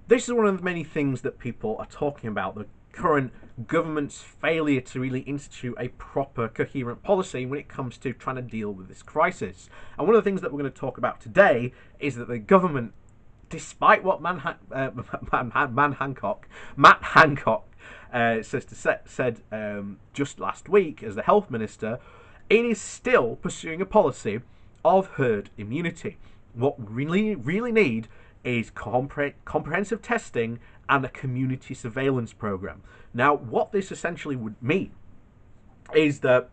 This is one of the many things that people are talking about, the current government's failure to really institute a proper, coherent policy when it comes to trying to deal with this crisis. And one of the things that we're going to talk about today is that the government, despite what Matt Hancock said just last week as the health minister, it is still pursuing a policy of herd immunity. What we really need is comprehensive testing and a community surveillance program. Now, what this essentially would mean is that,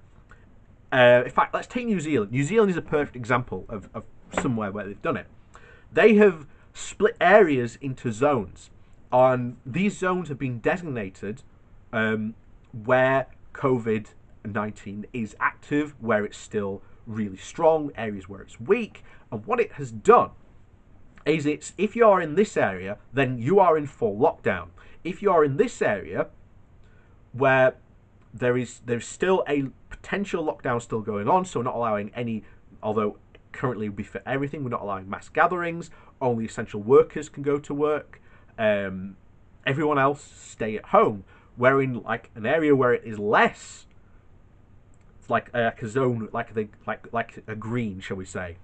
in fact, let's take New Zealand. New Zealand is a perfect example of somewhere where they've done it. They have split areas into zones, and these zones have been designated where COVID-19 is active, where it's still really strong, areas where it's weak. And what it has done is if you are in this area, then you are in full lockdown. If you are in this area where there's still a potential lockdown still going on, so we're not allowing any, although currently would be for everything, we're not allowing mass gatherings, only essential workers can go to work, everyone else stay at home. We're in like an area where it is less, it's like a zone, like a green, shall we say.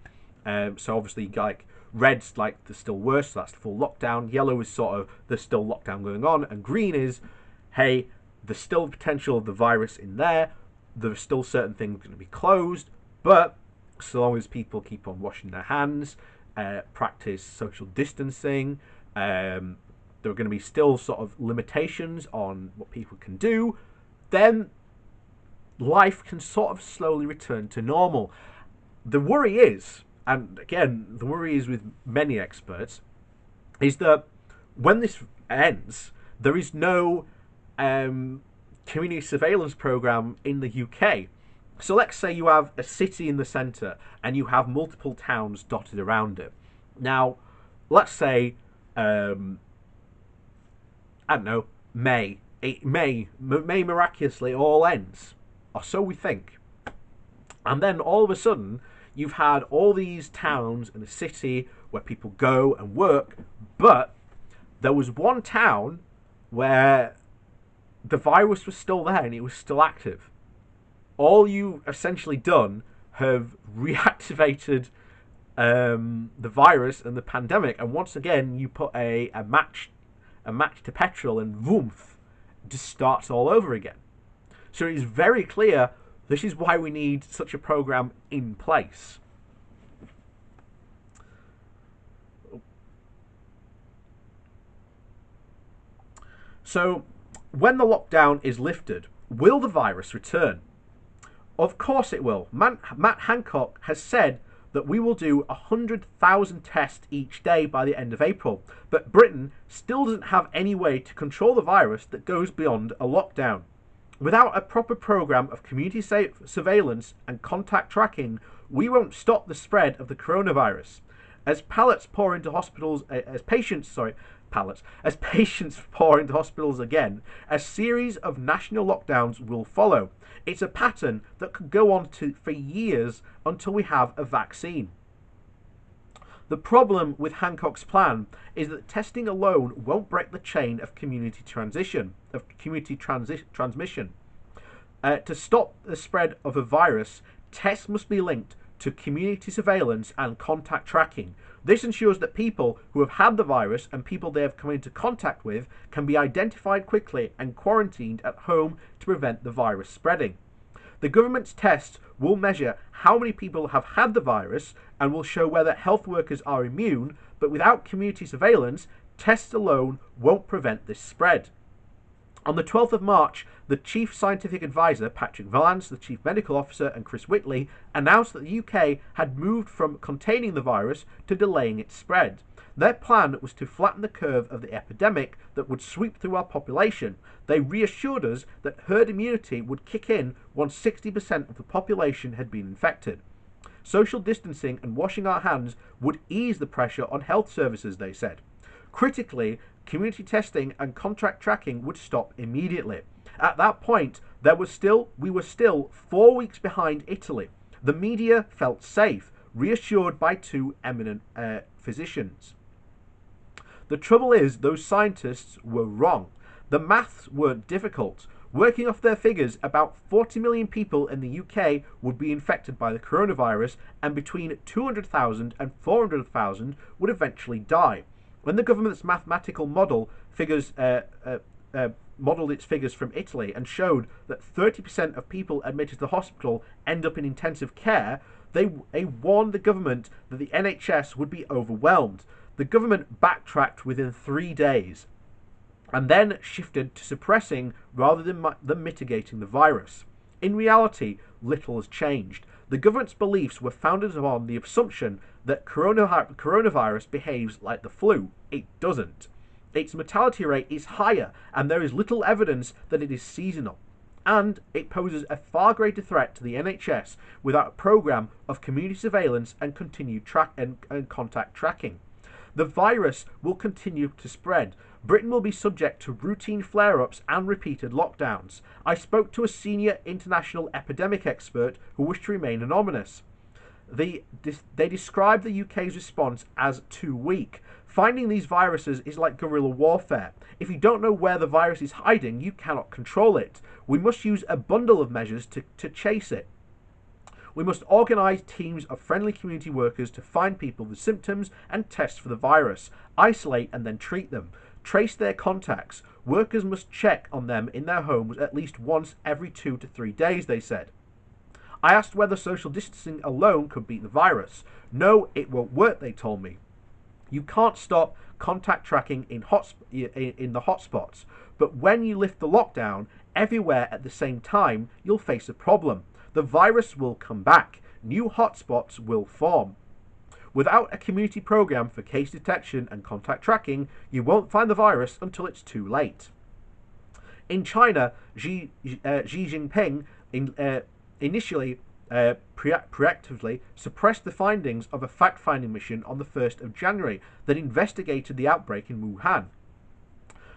So obviously, like red's like the still worse, so that's the full lockdown. Yellow is sort of there's still lockdown going on, and green is, hey, there's still potential of the virus in there. There's still certain things going to be closed, but so long as people keep on washing their hands, practice social distancing, there are going to be still sort of limitations on what people can do, then life can sort of slowly return to normal. The worry is, and again, the worry is with many experts, is that when this ends, there is no community surveillance program in the UK. So let's say you have a city in the centre and you have multiple towns dotted around it. Now, let's say, I don't know, May miraculously all ends, or so we think. And then all of a sudden, you've had all these towns and a city where people go and work, but there was one town where the virus was still there and it was still active. All you've essentially done have reactivated the virus and the pandemic, and once again you put a match to petrol, and woomph, just starts all over again. So it is very clear this is why we need such a program in place. So when the lockdown is lifted, will the virus return? Of course it will. Matt Hancock has said that we will do 100,000 tests each day by the end of April, but Britain still doesn't have any way to control the virus that goes beyond a lockdown. Without a proper program of community surveillance and contact tracking, we won't stop the spread of the coronavirus. As patients pour into hospitals again, a series of national lockdowns will follow. It's a pattern that could go on for years until we have a vaccine. The problem with Hancock's plan is that testing alone won't break the chain of community transmission. To stop the spread of a virus, tests must be linked to community surveillance and contact tracking. This ensures that people who have had the virus and people they have come into contact with can be identified quickly and quarantined at home to prevent the virus spreading. The government's tests will measure how many people have had the virus and will show whether health workers are immune, but without community surveillance, tests alone won't prevent this spread. On the 12th of March, the Chief Scientific Advisor, Patrick Vallance, the Chief Medical Officer, and Chris Whitley announced that the UK had moved from containing the virus to delaying its spread. Their plan was to flatten the curve of the epidemic that would sweep through our population. They reassured us that herd immunity would kick in once 60% of the population had been infected. Social distancing and washing our hands would ease the pressure on health services, they said. Critically, community testing and contact tracking would stop immediately. At that point, we were still 4 weeks behind Italy. The media felt safe, reassured by two eminent physicians. The trouble is, those scientists were wrong. The maths weren't difficult. Working off their figures, about 40 million people in the UK would be infected by the coronavirus, and between 200,000 and 400,000 would eventually die. When the government's mathematical model modelled its figures from Italy and showed that 30% of people admitted to the hospital end up in intensive care, they warned the government that the NHS would be overwhelmed. The government backtracked within 3 days and then shifted to suppressing rather than mitigating the virus. In reality, little has changed. The government's beliefs were founded upon the assumption that coronavirus behaves like the flu. It doesn't. Its mortality rate is higher, and there is little evidence that it is seasonal. And it poses a far greater threat to the NHS without a programme of community surveillance and continued contact tracking. The virus will continue to spread. Britain will be subject to routine flare-ups and repeated lockdowns. I spoke to a senior international epidemic expert who wished to remain anonymous. They described the UK's response as too weak. Finding these viruses is like guerrilla warfare. If you don't know where the virus is hiding, you cannot control it. We must use a bundle of measures to chase it. We must organise teams of friendly community workers to find people with symptoms and test for the virus, isolate and then treat them. Trace their contacts. Workers must check on them in their homes at least once every 2 to 3 days, they said. I asked whether social distancing alone could beat the virus. No, it won't work, they told me. You can't stop contact tracking in the hotspots, but when you lift the lockdown everywhere at the same time, you'll face a problem. The virus will come back. New hotspots will form. Without a community program for case detection and contact tracking, you won't find the virus until it's too late. In China, Xi Jinping initially proactively suppressed the findings of a fact-finding mission on the 1st of January that investigated the outbreak in Wuhan.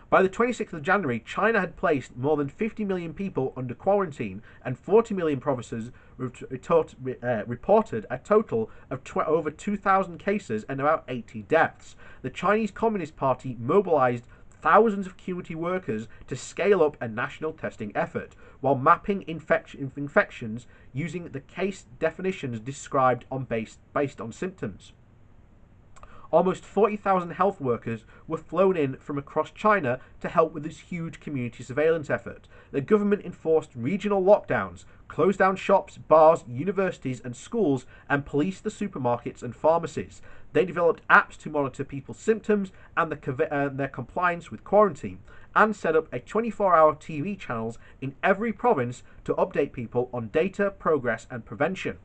By the 26th of January, China had placed more than 50 million people under quarantine, and 40 million provinces reported a total of over 2,000 cases and about 80 deaths. The Chinese Communist Party mobilized thousands of community workers to scale up a national testing effort, while mapping infections using the case definitions described based on symptoms. Almost 40,000 health workers were flown in from across China to help with this huge community surveillance effort. The government enforced regional lockdowns, closed down shops, bars, universities and schools, and policed the supermarkets and pharmacies. They developed apps to monitor people's symptoms and their compliance with quarantine, and set up 24-hour TV channels in every province to update people on data, progress and prevention.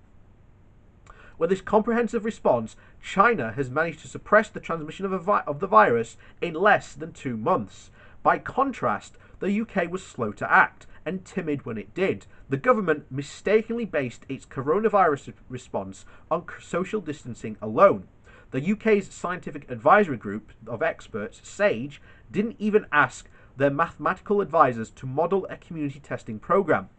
With this comprehensive response, China has managed to suppress the transmission of the virus in less than 2 months. By contrast, the UK was slow to act and timid when it did. The government mistakenly based its coronavirus response on social distancing alone. The UK's scientific advisory group of experts, SAGE, didn't even ask their mathematical advisors to model a community testing programme.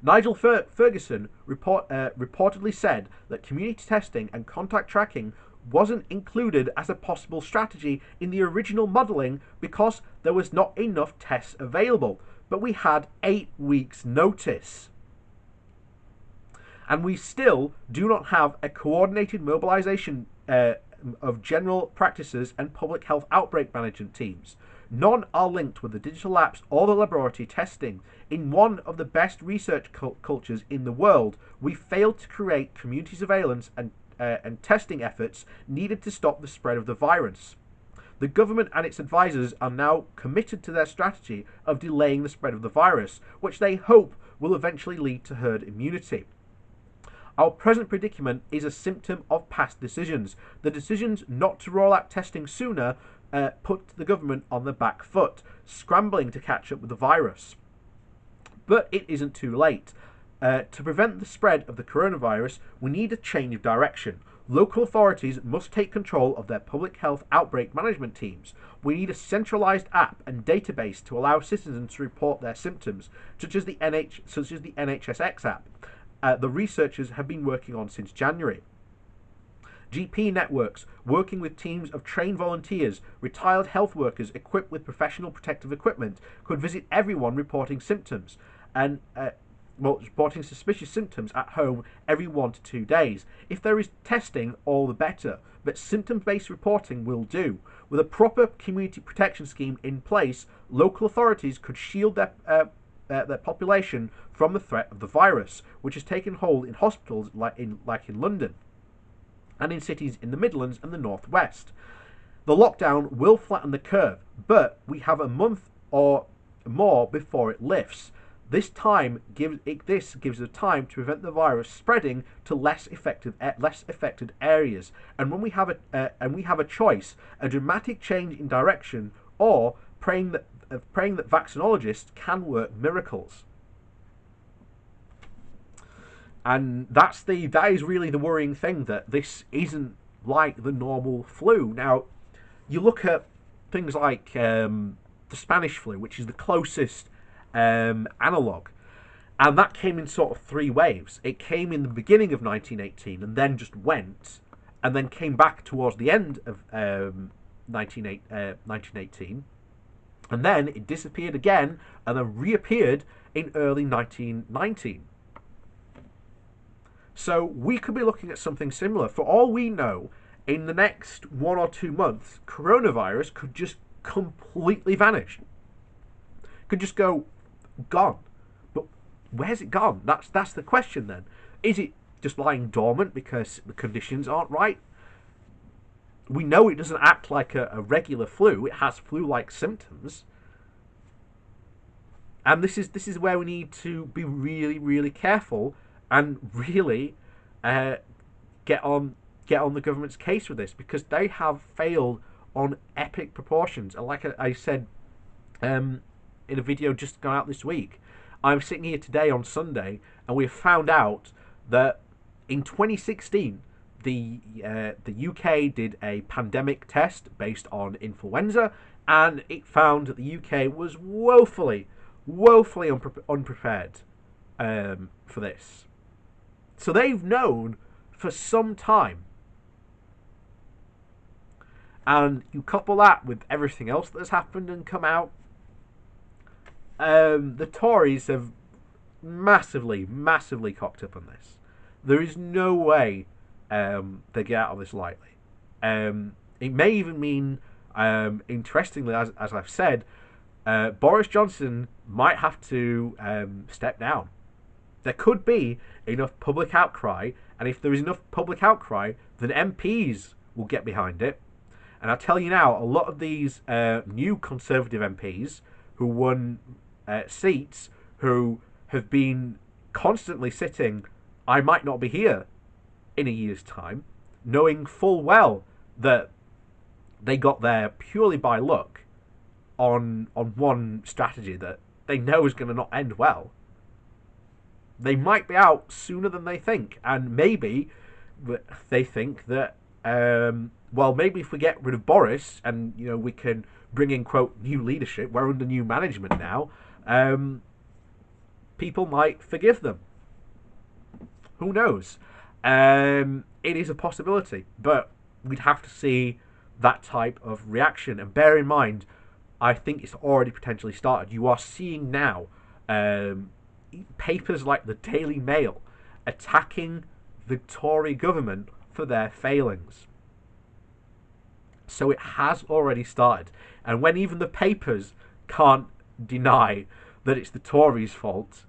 Nigel Ferguson reportedly said that community testing and contact tracking wasn't included as a possible strategy in the original modelling because there was not enough tests available, but we had 8 weeks' notice. And we still do not have a coordinated mobilisation of general practices and public health outbreak management teams. None are linked with the digital apps or the laboratory testing. In one of the best research cultures in the world, we failed to create community surveillance and testing efforts needed to stop the spread of the virus. The government and its advisors are now committed to their strategy of delaying the spread of the virus, which they hope will eventually lead to herd immunity. Our present predicament is a symptom of past decisions. The decisions not to roll out testing sooner put the government on the back foot, scrambling to catch up with the virus. But it isn't too late. To prevent the spread of the coronavirus, we need a change of direction. Local authorities must take control of their public health outbreak management teams. We need a centralised app and database to allow citizens to report their symptoms, such as the NHSX app. The researchers have been working on since January. GP networks, working with teams of trained volunteers, retired health workers equipped with professional protective equipment, could visit everyone reporting symptoms and reporting suspicious symptoms at home every 1 to 2 days. If there is testing, all the better, but symptom-based reporting will do. With a proper community protection scheme in place, local authorities could shield their population from the threat of the virus, which has taken hold in hospitals like in London and in cities in the Midlands and the Northwest. The lockdown will flatten the curve, but we have a month or more before it lifts. This gives us time to prevent the virus spreading to less affected areas. And when we have a choice, a dramatic change in direction, or praying that vaccinologists can work miracles. And that is really the worrying thing, that this isn't like the normal flu. Now, you look at things like the Spanish flu, which is the closest analog, and that came in sort of 3 waves. It came in the beginning of 1918 and then just went, and then came back towards the end of 1918, and then it disappeared again and then reappeared in early 1919. So we could be looking at something similar. For all we know, in the next 1 or 2 months, coronavirus could just completely vanish. Could just go gone. But where's it gone? That's the question then. Is it just lying dormant because the conditions aren't right? We know it doesn't act like a regular flu. It has flu-like symptoms. And this is where we need to be really, really careful and really get on the government's case with this, because they have failed on epic proportions. And like I said in a video just gone out this week, I'm sitting here today on Sunday, and we have found out that in 2016, the UK did a pandemic test based on influenza, and it found that the UK was woefully unprepared for this. So they've known for some time. And you couple that with everything else that's happened and come out, the Tories have massively cocked up on this. There is no way they get out of this lightly. It may even mean, interestingly, as I've said, Boris Johnson might have to step down. There could be enough public outcry, and if there is enough public outcry, then MPs will get behind it. And I tell you now, a lot of these new Conservative MPs who won seats, who have been constantly sitting, I might not be here in a year's time, knowing full well that they got there purely by luck on one strategy that they know is going to not end well. They might be out sooner than they think, and maybe they think that maybe if we get rid of Boris and we can bring in quote new leadership, we're under new management now, people might forgive them. Who knows? It is a possibility, but we'd have to see that type of reaction. And bear in mind, I think it's already potentially started. You are seeing now papers like the Daily Mail attacking the Tory government for their failings. So it has already started. And when even the papers can't deny that it's the Tories' fault,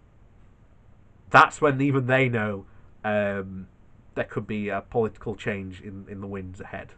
that's when even they know there could be a political change in the winds ahead.